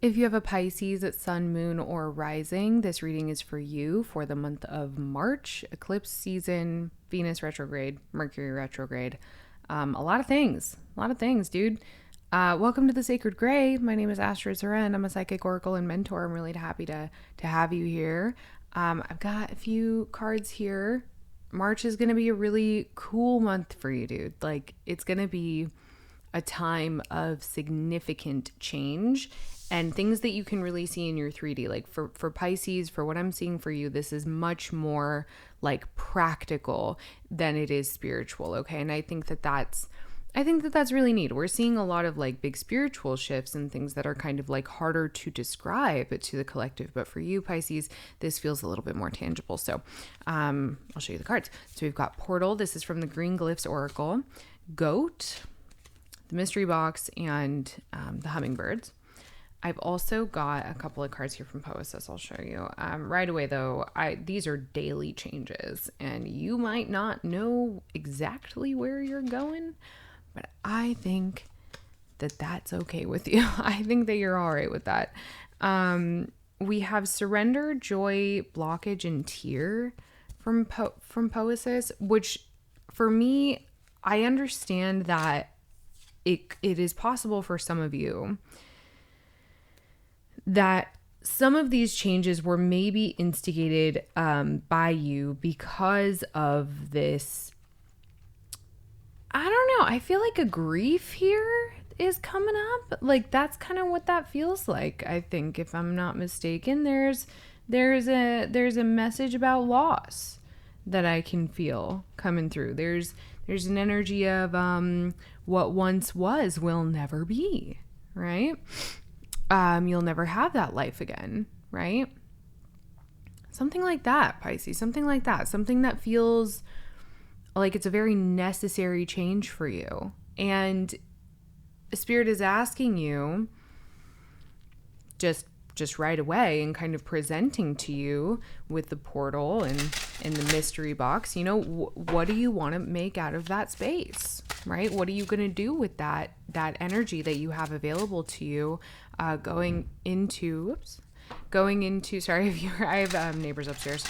If you have a Pisces at sun, moon, or rising, this reading is for you for the month of March, eclipse season, Venus retrograde, Mercury retrograde. A lot of things, dude. Welcome to the Sacred Gray. My name is Astrid. I'm a psychic oracle and mentor. I'm really happy to have you here. I've got a few cards here. March is going to be a really cool month for you, dude. Like, it's going to be a time of significant change and things that you can really see in your 3D. Like for Pisces, for what I'm seeing for you, this is much more like practical than it is spiritual. Okay. And I think that that's really neat. We're seeing a lot of like big spiritual shifts and things that are kind of like harder to describe to the collective. But for you, Pisces, this feels a little bit more tangible. So I'll show you the cards. So we've got Portal. This is from the Green Glyphs Oracle. Goat, the Mystery Box, and the Hummingbirds. I've also got a couple of cards here from PISCES I'll show you. Right away, though, these are daily changes, and you might not know exactly where you're going, but I think that that's okay with you. I think that you're all right with that. We have Surrender, Joy, Blockage, and Tear from PISCES, which for me, I understand that it is possible for some of you that some of these changes were maybe instigated by you because of this. I don't know. I feel like a grief here is coming up. Like, that's kind of what that feels like. I think, if I'm not mistaken, there's a message about loss that I can feel coming through. There's an energy of what once was will never be, right? You'll never have that life again, right? Something like that, Pisces, something like that. Something that feels like it's a very necessary change for you. And Spirit is asking you just right away and kind of presenting to you with the portal and the mystery box, what do you want to make out of that space, right? What are you going to do with that energy that you have available to you going into, sorry if I have neighbors upstairs,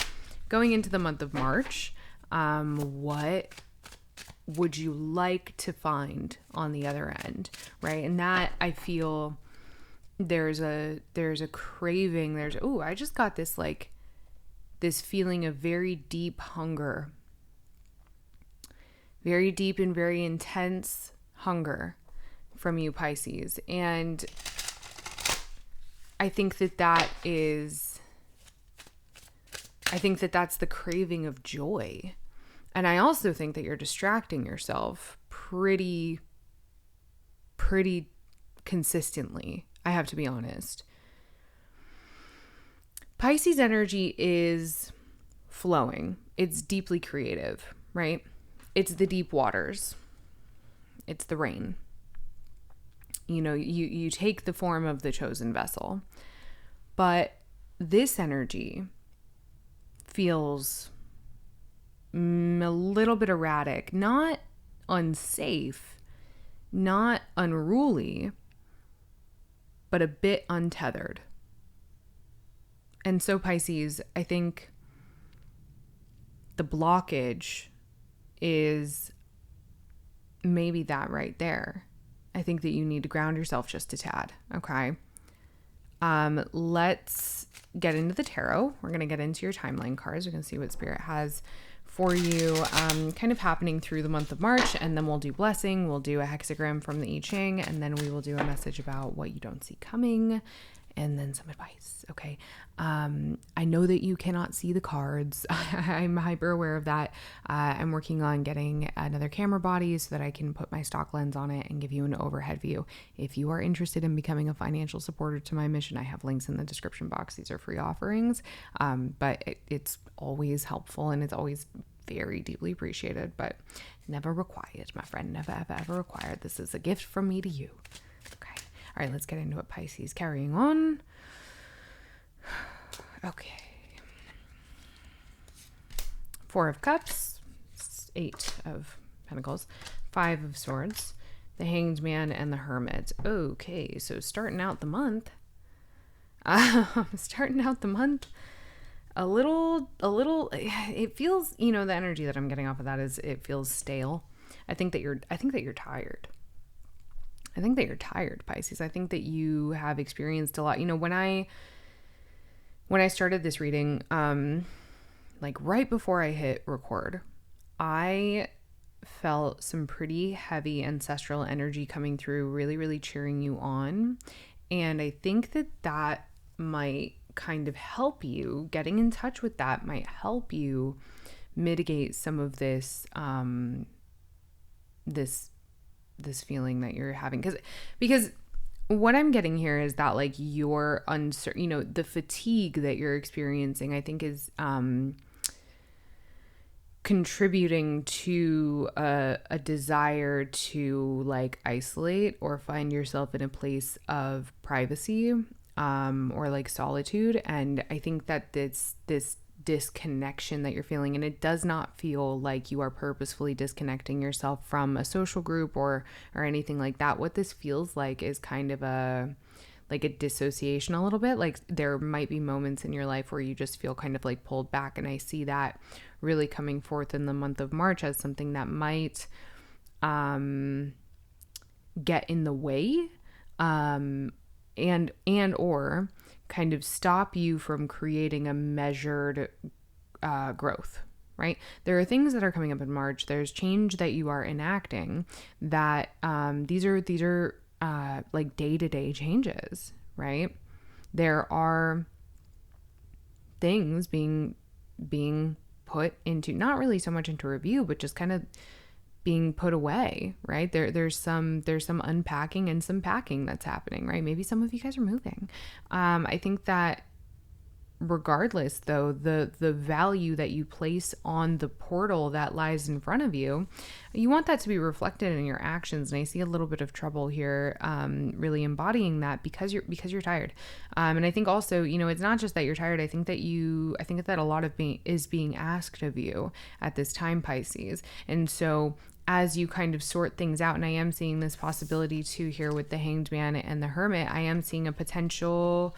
going into the month of March. What would you like to find on the other end, right? And that, I feel there's a craving. I just got this feeling of very deep hunger, very deep and very intense hunger from you, Pisces. And I think that's the craving of joy. And I also think that you're distracting yourself pretty consistently. I have to be honest. Pisces energy is flowing. It's deeply creative, right? It's the deep waters. It's the rain. You take the form of the chosen vessel. But this energy feels a little bit erratic, not unsafe, not unruly, but a bit untethered. And so, Pisces, I think the blockage is maybe that right there. I think that you need to ground yourself just a tad, okay? Let's get into the tarot. We're going to get into your timeline cards. We're going to see what Spirit has for you kind of happening through the month of March, and then we'll do blessing, we'll do a hexagram from the I Ching, and then we will do a message about what you don't see coming, and then some advice. Okay. I know that you cannot see the cards. I'm hyper aware of that. I'm working on getting another camera body so that I can put my stock lens on it and give you an overhead view. If you are interested in becoming a financial supporter to my mission, I have links in the description box. These are free offerings. But it's always helpful and it's always very deeply appreciated, but never required, my friend. Never, ever required. This is a gift from me to you. Okay. All right, let's get into it, Pisces. Carrying on. Okay. 4 of Cups, 8 of Pentacles, 5 of Swords, the Hanged Man, and the Hermit. Okay, so starting out the month, Starting out the month a little, it feels, the energy that I'm getting off of that is it feels stale. I think that you're tired. I think that you're tired, Pisces. I think that you have experienced a lot. When I started this reading, like right before I hit record, I felt some pretty heavy ancestral energy coming through, really, really cheering you on. And I think that might kind of help you. Getting in touch with that might help you mitigate some of this, this feeling that you're having. Because what I'm getting here is that like you're uncertain, the fatigue that you're experiencing, I think is, contributing to a desire to like isolate or find yourself in a place of privacy, or like solitude. And I think that this disconnection that you're feeling, and it does not feel like you are purposefully disconnecting yourself from a social group or anything like that. What this feels like is kind of a dissociation a little bit. Like there might be moments in your life where you just feel kind of like pulled back. And I see that really coming forth in the month of March as something that might get in the way, and or kind of stop you from creating a measured growth, right? There are things that are coming up in March. There's change that you are enacting that these are like day-to-day changes, right? There are things being put into, not really so much into review, but just kind of being put away, right? There's some unpacking and some packing that's happening, right? Maybe some of you guys are moving. I think that regardless though, the value that you place on the portal that lies in front of you, you want that to be reflected in your actions. And I see a little bit of trouble here, really embodying that because you're tired. And I think also, it's not just that you're tired. I think that a lot of is being asked of you at this time, Pisces. And so as you kind of sort things out, and I am seeing this possibility too here with the Hanged Man and the Hermit, I am seeing a potential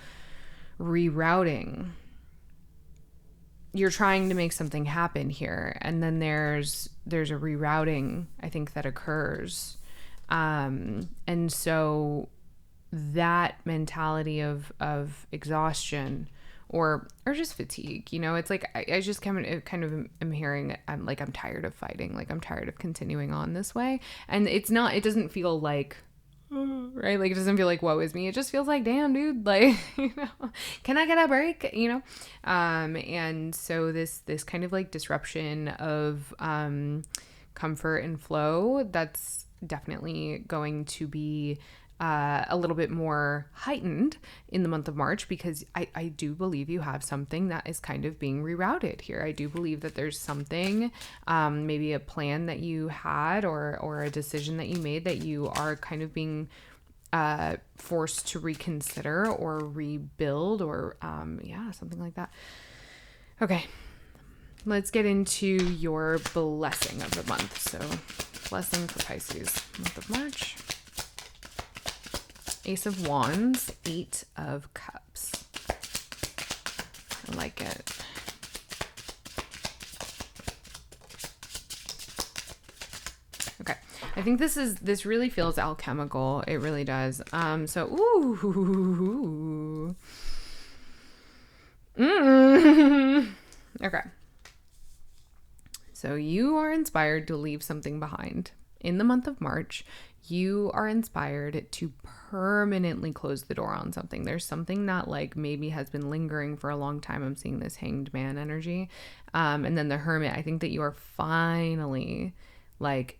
rerouting. You're trying to make something happen here, and then there's a rerouting, I think, that occurs, and so that mentality of exhaustion or just fatigue, it's like I just kind of am hearing, I'm tired of fighting, like I'm tired of continuing on this way, and it doesn't feel like, right? Like it doesn't feel like woe is me. It just feels like, damn, dude, like, can I get a break? And so this kind of like disruption of comfort and flow, that's definitely going to be a little bit more heightened in the month of March, because I do believe you have something that is kind of being rerouted here. I do believe that there's something, maybe a plan that you had or a decision that you made that you are kind of being forced to reconsider or rebuild or something like that. Okay, let's get into your blessing of the month. So blessing for Pisces, month of March. Ace of Wands, Eight of Cups. I like it. Okay. I think this really feels alchemical. It really does. So, ooh. Okay. So you are inspired to leave something behind. In the month of March, you are inspired to permanently close the door on something. There's something that like maybe has been lingering for a long time. I'm seeing this Hanged Man energy. And then the Hermit, I think that you are finally like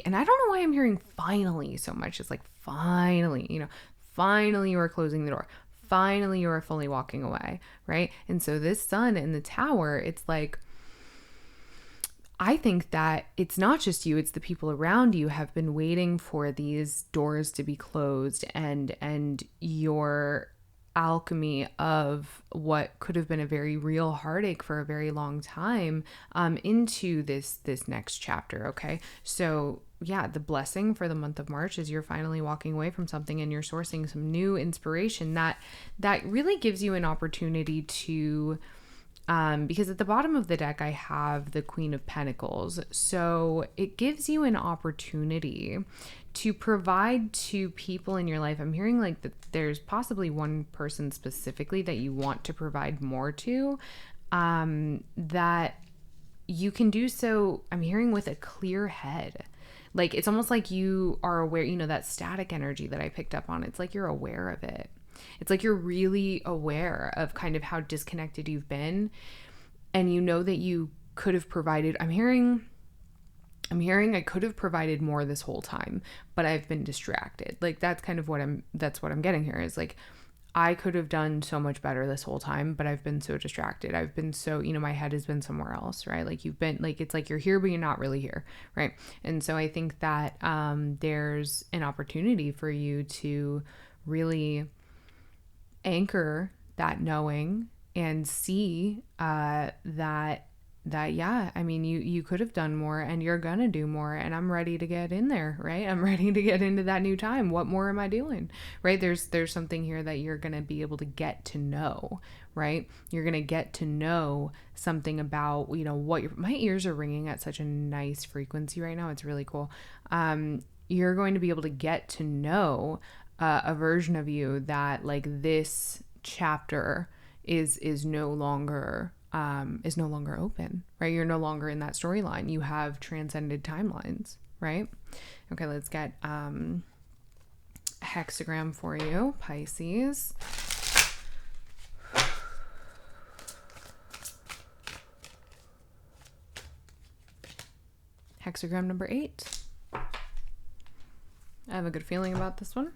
and I don't know why I'm hearing finally so much. It's like finally, finally you are closing the door. Finally you are fully walking away, right? And so this Sun in the Tower, it's like, I think that it's not just you, it's the people around you have been waiting for these doors to be closed, and your alchemy of what could have been a very real heartache for a very long time into this next chapter. Okay, so yeah, the blessing for the month of March is you're finally walking away from something and you're sourcing some new inspiration that really gives you an opportunity to, because at the bottom of the deck, I have the Queen of Pentacles. So it gives you an opportunity to provide to people in your life. I'm hearing like that there's possibly one person specifically that you want to provide more to, that you can do so, I'm hearing, with a clear head. Like, it's almost like you are aware, you know, that static energy that I picked up on. It's like you're aware of it. It's like you're really aware of kind of how disconnected you've been. And you know that you could have provided, I'm hearing I could have provided more this whole time, but I've been distracted. Like, that's kind of that's what I'm getting here, is like, I could have done so much better this whole time, but I've been so distracted. I've been so, you know, my head has been somewhere else, right? Like, you've been, like, it's like you're here, but you're not really here, right? And so I think that there's an opportunity for you to really anchor that knowing and see that yeah, I mean, you could have done more, and you're gonna do more, and I'm ready to get in there, right? I'm ready to get into that new time. What more am I doing, right? There's something here that you're gonna be able to get to know, right? You're gonna get to know something about, you know, what my ears are ringing at such a nice frequency right now. It's really cool. You're going to be able to get to know a version of you that, like, this chapter is no longer open, right? You're no longer in that storyline. You have transcended timelines, right? Okay, let's get a hexagram for you, Pisces. Hexagram number 8. I have a good feeling about this one.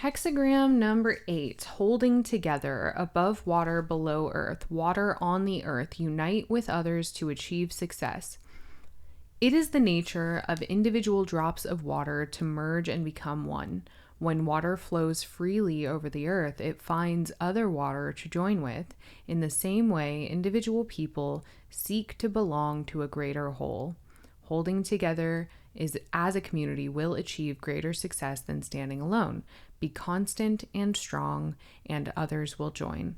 Hexagram number 8, holding together, above water, below earth, water on the earth, unite with others to achieve success. It is the nature of individual drops of water to merge and become one. When water flows freely over the earth, it finds other water to join with. In the same way, individual people seek to belong to a greater whole. Holding together is, as a community, will achieve greater success than standing alone. Be constant and strong, and others will join.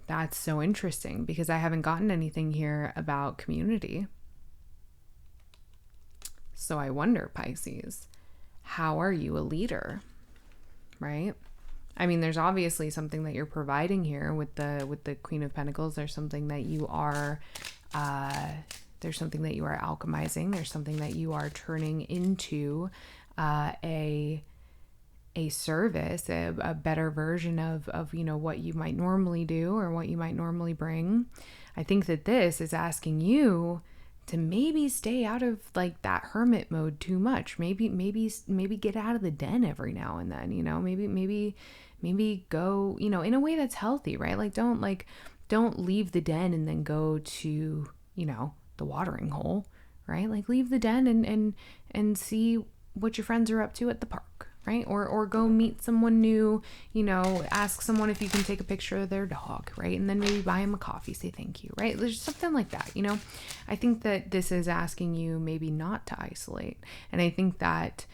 That's so interesting, because I haven't gotten anything here about community. So I wonder, Pisces, how are you a leader, right? I mean, there's obviously something that you're providing here with the Queen of Pentacles. There's something that you are alchemizing. There's something that you are turning into a service, a better version of, you know, what you might normally do or what you might normally bring. I think that this is asking you to maybe stay out of, like, that hermit mode too much. Maybe get out of the den every now and then, you know, maybe go, you know, in a way that's healthy, right? Like, don't leave the den and then go to, you know, the watering hole, right? Like, leave the den and see what your friends are up to at the park, right? Or go meet someone new, you know, ask someone if you can take a picture of their dog, right? And then maybe buy them a coffee, say thank you, right? There's something like that, you know? I think that this is asking you maybe not to isolate. And I think that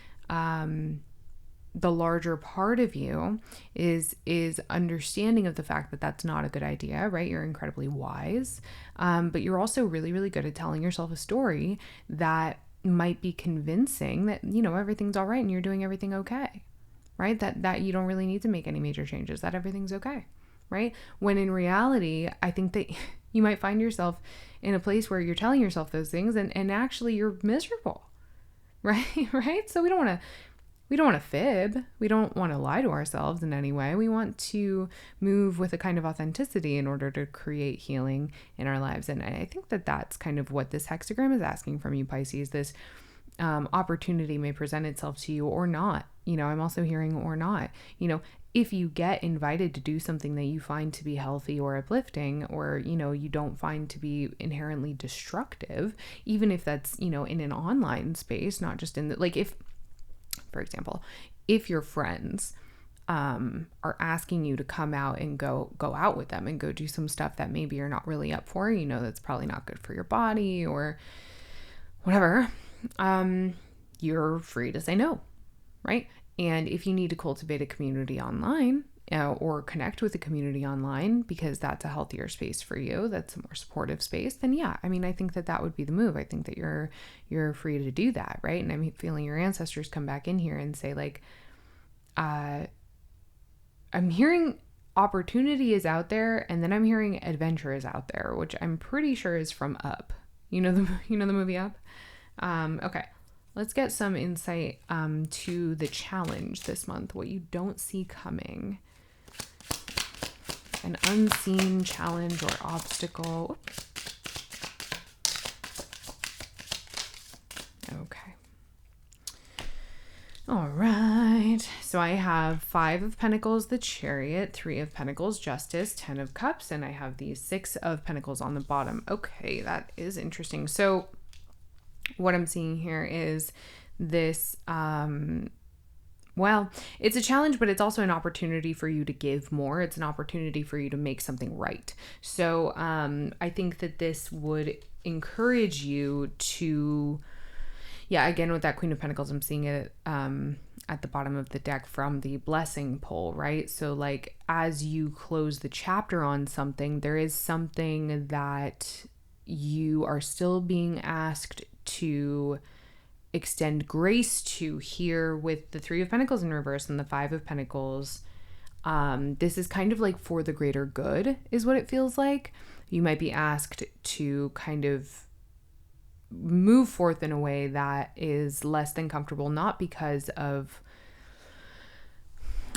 the larger part of you is understanding of the fact that that's not a good idea, right? You're incredibly wise, but you're also really, really good at telling yourself a story that might be convincing that, you know, everything's all right and you're doing everything okay, right? That you don't really need to make any major changes, that everything's okay, right? When in reality, I think that you might find yourself in a place where you're telling yourself those things and actually you're miserable, right? Right? So we don't want to fib. We don't want to lie to ourselves in any way. We want to move with a kind of authenticity in order to create healing in our lives. And I think that that's kind of what this hexagram is asking from you, Pisces. This opportunity may present itself to you or not. You know, I'm also hearing or not. You know, if you get invited to do something that you find to be healthy or uplifting, or, you know, you don't find to be inherently destructive, even if that's, you know, in an online space, not just in the, like, if, for example, if your friends are asking you to come out and go out with them and go do some stuff that maybe you're not really up for, that's probably not good for your body or whatever, you're free to say no, right? And if you need to cultivate a community online, or connect with a community online because that's a healthier space for you, that's a more supportive space, then yeah, I think that would be the move. I think that you're free to do that, right? And I'm feeling your ancestors come back in here and say like, I'm hearing opportunity is out there, and then I'm hearing adventure is out there, which I'm pretty sure is from Up. The movie Up? Okay. Let's get some insight to the challenge this month, what you don't see coming. An unseen challenge or obstacle. Okay. All right. So I have 5 of Pentacles, the Chariot, 3 of Pentacles, Justice, 10 of Cups, and I have the 6 of Pentacles on the bottom. Okay, that is interesting. So what I'm seeing here is this, it's a challenge, but it's also an opportunity for you to give more. It's an opportunity for you to make something right. So I think that this would encourage you to, again, with that Queen of Pentacles, I'm seeing it at the bottom of the deck from the blessing pole, right? So like as you close the chapter on something, there is something that you are still being asked to extend grace to here with the 3 of Pentacles in reverse and the 5 of Pentacles. This is kind of like for the greater good is what it feels like. You might be asked to kind of move forth in a way that is less than comfortable, not because of,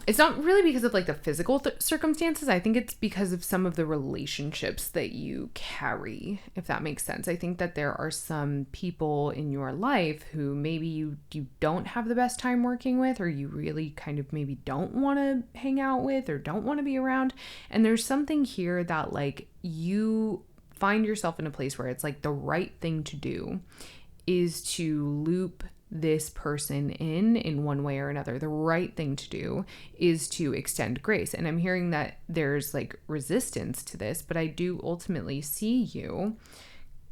it's not really because of like the physical circumstances. I think it's because of some of the relationships that you carry, if that makes sense. I think that there are some people in your life who maybe you don't have the best time working with, or you really kind of maybe don't want to hang out with or don't want to be around. And there's something here that like you find yourself in a place where it's like the right thing to do is to loop this person in one way or another. The right thing to do is to extend grace. And I'm hearing that there's like resistance to this, but I do ultimately see you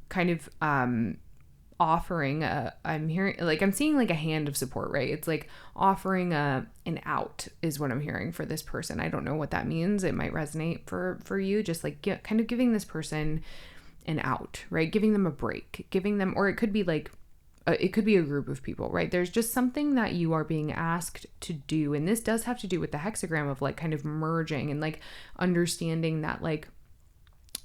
kind of offering I'm seeing like a hand of support, right? It's like offering an out is what I'm hearing for this person. I don't know what that means. It might resonate for you, just like kind of giving this person an out, right? Giving them a break, giving them, or it could be like, it could be a group of people, right? There's just something that you are being asked to do. And this does have to do with the hexagram of like kind of merging and like understanding that like,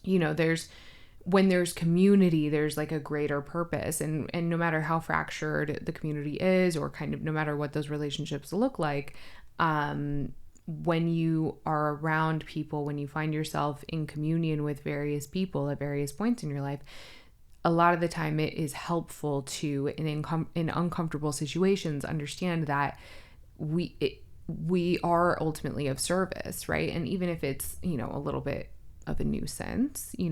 when there's community, there's like a greater purpose. And no matter how fractured the community is, or kind of no matter what those relationships look like, when you are around people, when you find yourself in communion with various people at various points in your life, a lot of the time it is helpful to, in uncomfortable situations, understand that we are ultimately of service, right? And even if it's, a little bit of a nuisance, you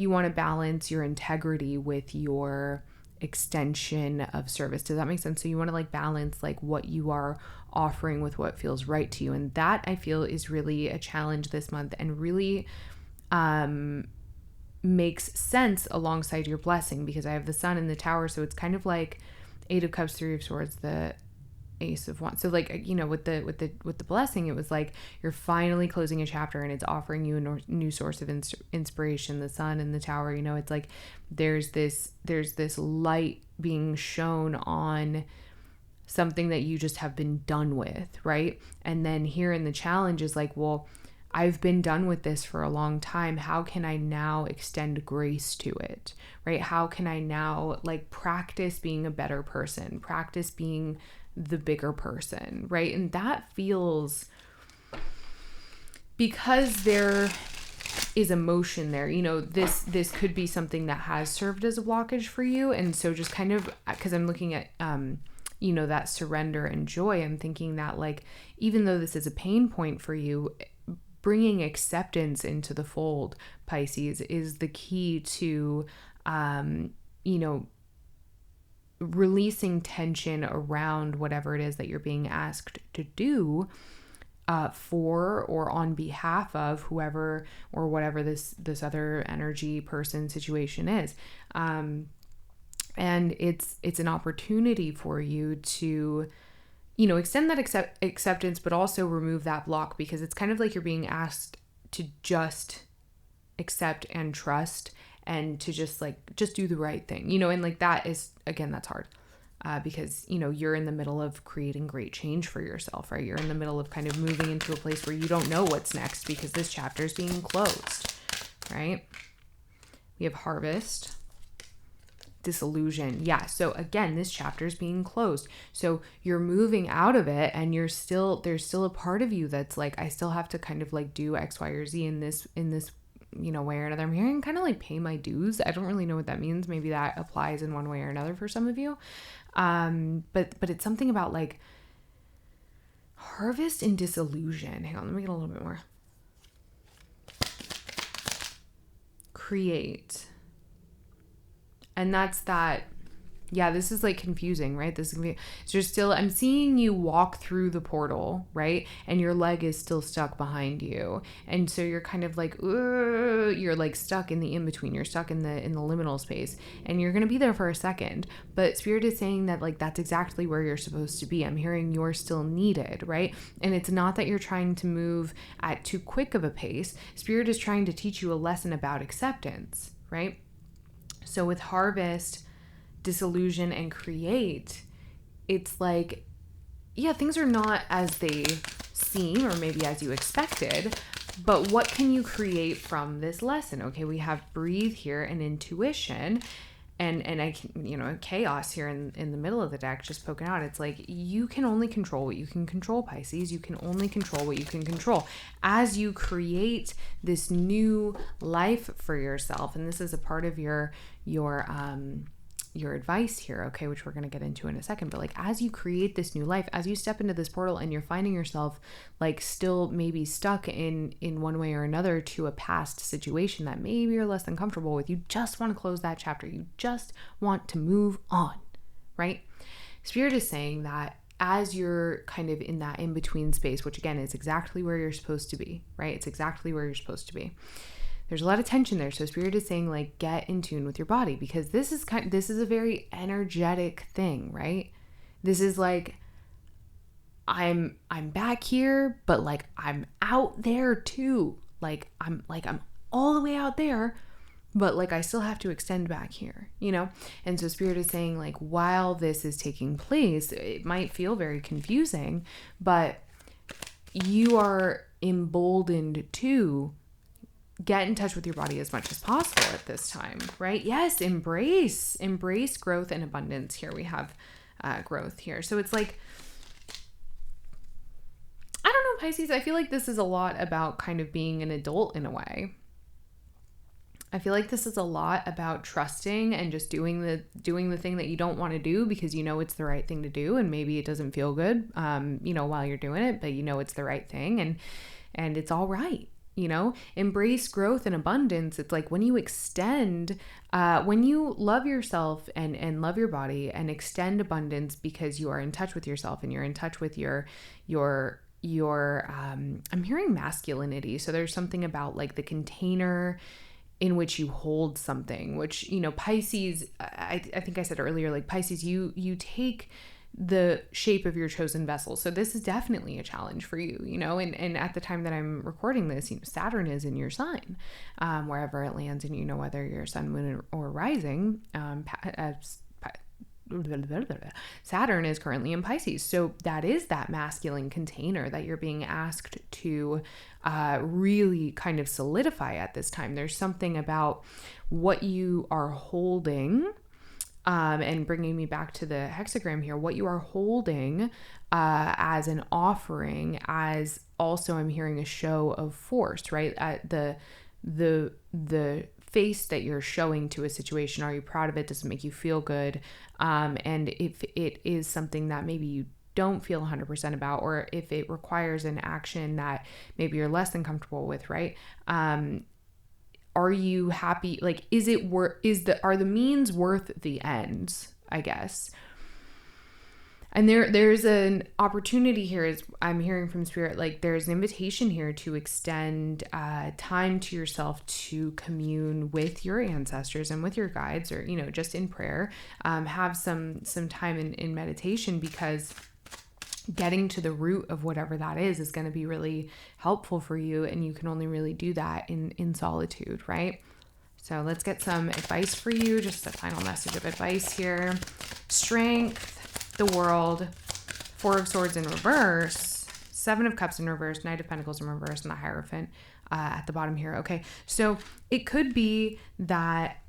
want to balance your integrity with your extension of service. Does that make sense? So you want to like balance like what you are offering with what feels right to you. And that I feel is really a challenge this month, and really makes sense alongside your blessing, because I have the Sun in the Tower. So it's kind of like 8 of Cups, 3 of Swords, the Ace of Wands. So like, with the blessing, it was like you're finally closing a chapter and it's offering you a new source of inspiration. The Sun in the Tower, it's like there's this light being shown on something that you just have been done with, right? And then here in the challenge is like, well, I've been done with this for a long time. How can I now extend grace to it, right? How can I now like practice being a better person, practice being the bigger person, right? And that feels, because there is emotion there, this could be something that has served as a blockage for you. And so just kind of, because I'm looking at, that surrender and joy, I'm thinking that like, even though this is a pain point for you, bringing acceptance into the fold, Pisces, is the key to, releasing tension around whatever it is that you're being asked to do, for or on behalf of whoever or whatever this other energy, person, situation is. And it's an opportunity for you to, extend that acceptance, but also remove that block, because it's kind of like you're being asked to just accept and trust and to just do the right thing, and like that is, again, that's hard. Because, you're in the middle of creating great change for yourself, right? You're in the middle of kind of moving into a place where you don't know what's next because this chapter is being closed, right? We have harvest, disillusion. Yeah. So again, this chapter is being closed. So you're moving out of it, and there's still a part of you that's like, I still have to kind of like do X, Y, or Z in this, way or another. I'm hearing kind of like pay my dues. I don't really know what that means. Maybe that applies in one way or another for some of you. But it's something about like harvest and disillusion. Hang on, let me get a little bit more. Create. And that's that. Yeah, this is like confusing, right? This is so you're still, I'm seeing you walk through the portal, right? And your leg is still stuck behind you. And so you're kind of like, you're like stuck in the in-between. You're stuck in the liminal space, and you're going to be there for a second. But Spirit is saying that like, that's exactly where you're supposed to be. I'm hearing you're still needed, right? And it's not that you're trying to move at too quick of a pace. Spirit is trying to teach you a lesson about acceptance, right? So with harvest, disillusion, and create, it's like, yeah, things are not as they seem or maybe as you expected, but what can you create from this lesson? Okay, we have breathe here and intuition, and I can, chaos here in the middle of the deck just poking out. It's like, you can only control what you can control, Pisces. You can only control what you can control. As you create this new life for yourself, and this is a part of your advice here, okay, which we're going to get into in a second, but like, as you create this new life, as you step into this portal and you're finding yourself like still maybe stuck in one way or another to a past situation that maybe you're less than comfortable with, you just want to close that chapter. You just want to move on, right? Spirit is saying that as you're kind of in that in-between space, which again is exactly where you're supposed to be, right? It's exactly where you're supposed to be. There's a lot of tension there. So Spirit is saying like, get in tune with your body, because this is a very energetic thing, right? This is like, I'm back here, but like I'm out there too. I'm all the way out there, but like I still have to extend back here, And so Spirit is saying like, while this is taking place, it might feel very confusing, but you are emboldened to get in touch with your body as much as possible at this time, right? Yes, embrace growth and abundance. Here we have growth here. So it's like, I don't know, Pisces, I feel like this is a lot about kind of being an adult in a way. I feel like this is a lot about trusting and just doing the thing that you don't want to do because it's the right thing to do, and maybe it doesn't feel good while you're doing it, but it's the right thing, and it's all right. Embrace growth and abundance. It's like when you extend, when you love yourself and love your body and extend abundance because you are in touch with yourself and you're in touch with your I'm hearing masculinity. So there's something about like the container in which you hold something, which, Pisces, I think I said earlier, like Pisces, you take the shape of your chosen vessel. So this is definitely a challenge for you, and at the time that I'm recording this, Saturn is in your sign, wherever it lands, and whether you're sun, moon, or rising, Saturn is currently in Pisces. So that is that masculine container that you're being asked to really kind of solidify at this time. There's something about what you are holding, and bringing me back to the hexagram here, what you are holding as an offering, as also I'm hearing a show of force, right? The face that you're showing to a situation. Are you proud of it? Does it make you feel good? And if it is something that maybe you don't feel 100% about, or if it requires an action that maybe you're less than comfortable with, right? Are you happy? Like, are the means worth the ends, I guess? And there's an opportunity here, as I'm hearing from Spirit, like there's an invitation here to extend time to yourself to commune with your ancestors and with your guides, or, you know, just in prayer. Have some time in meditation, because getting to the root of whatever that is going to be really helpful for you. And you can only really do that in solitude, right? So let's get some advice for you. Just a final message of advice here. Strength, the World, Four of Swords in reverse, Seven of Cups in reverse, Knight of Pentacles in reverse, and the Hierophant at the bottom here. Okay, so it could be that,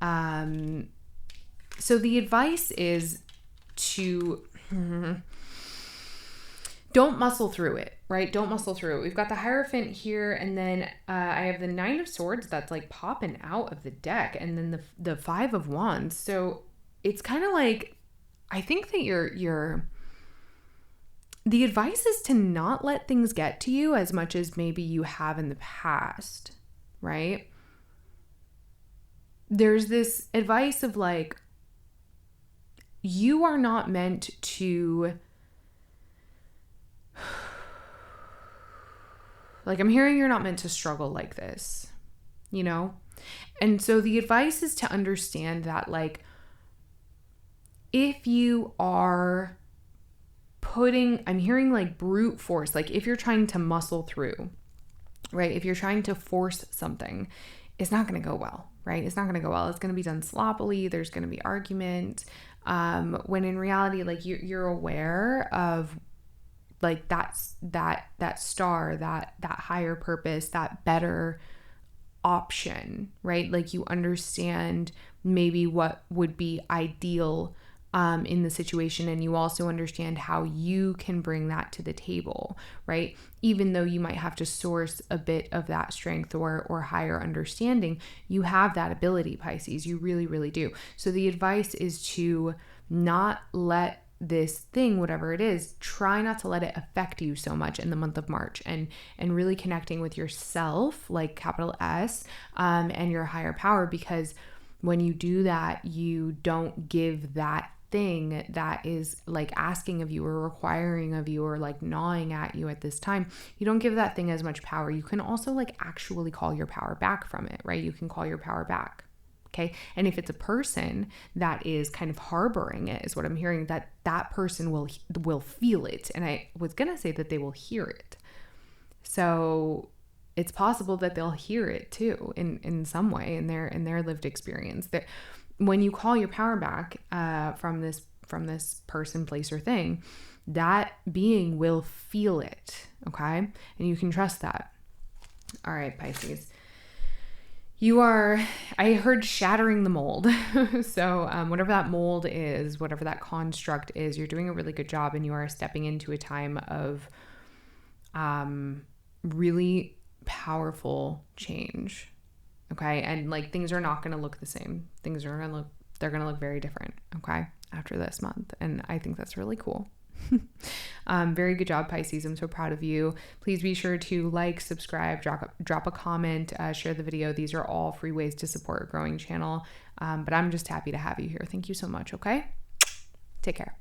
so the advice is to, don't muscle through it, right? Don't muscle through it. We've got the Hierophant here, and then I have the Nine of Swords that's like popping out of the deck, and then the Five of Wands. So it's kind of like, I think that the advice is to not let things get to you as much as maybe you have in the past, right? There's this advice of like, you are not meant to, like, I'm hearing you're not meant to struggle like this, you know? And so the advice is to understand that, like, if you are I'm hearing like brute force, like if you're trying to muscle through, right? If you're trying to force something, it's not going to go well, right? It's not going to go well. It's going to be done sloppily. There's going to be argument. When in reality, like you're aware of like that star, that higher purpose, that better option, right? Like you understand maybe what would be ideal in the situation, and you also understand how you can bring that to the table, right? Even though you might have to source a bit of that strength or higher understanding, you have that ability, Pisces. You really, really do. So the advice is to not let this thing, whatever it is, try not to let it affect you so much in the month of March, and really connecting with yourself, like capital S, and your higher power, because when you do that, you don't give that thing that is like asking of you or requiring of you or like gnawing at you at this time, you don't give that thing as much power. You can also like actually call your power back from it, right? You can call your power back. Okay. And if it's a person that is kind of harboring it, is what I'm hearing, that person will feel it. And I was going to say that they will hear it. So it's possible that they'll hear it too in some way in their lived experience. That when you call your power back from this person, place, or thing, that being will feel it, okay? And you can trust that. All right, Pisces. I heard shattering the mold. So whatever that mold is, whatever that construct is, you're doing a really good job, and you are stepping into a time of really powerful change. Okay. And like things are not going to look the same. They're going to look very different. Okay. After this month. And I think that's really cool. Very good job, Pisces. I'm so proud of you. Please be sure to like, subscribe, drop a comment, share the video. These are all free ways to support a growing channel. But I'm just happy to have you here. Thank you so much. Okay. Take care.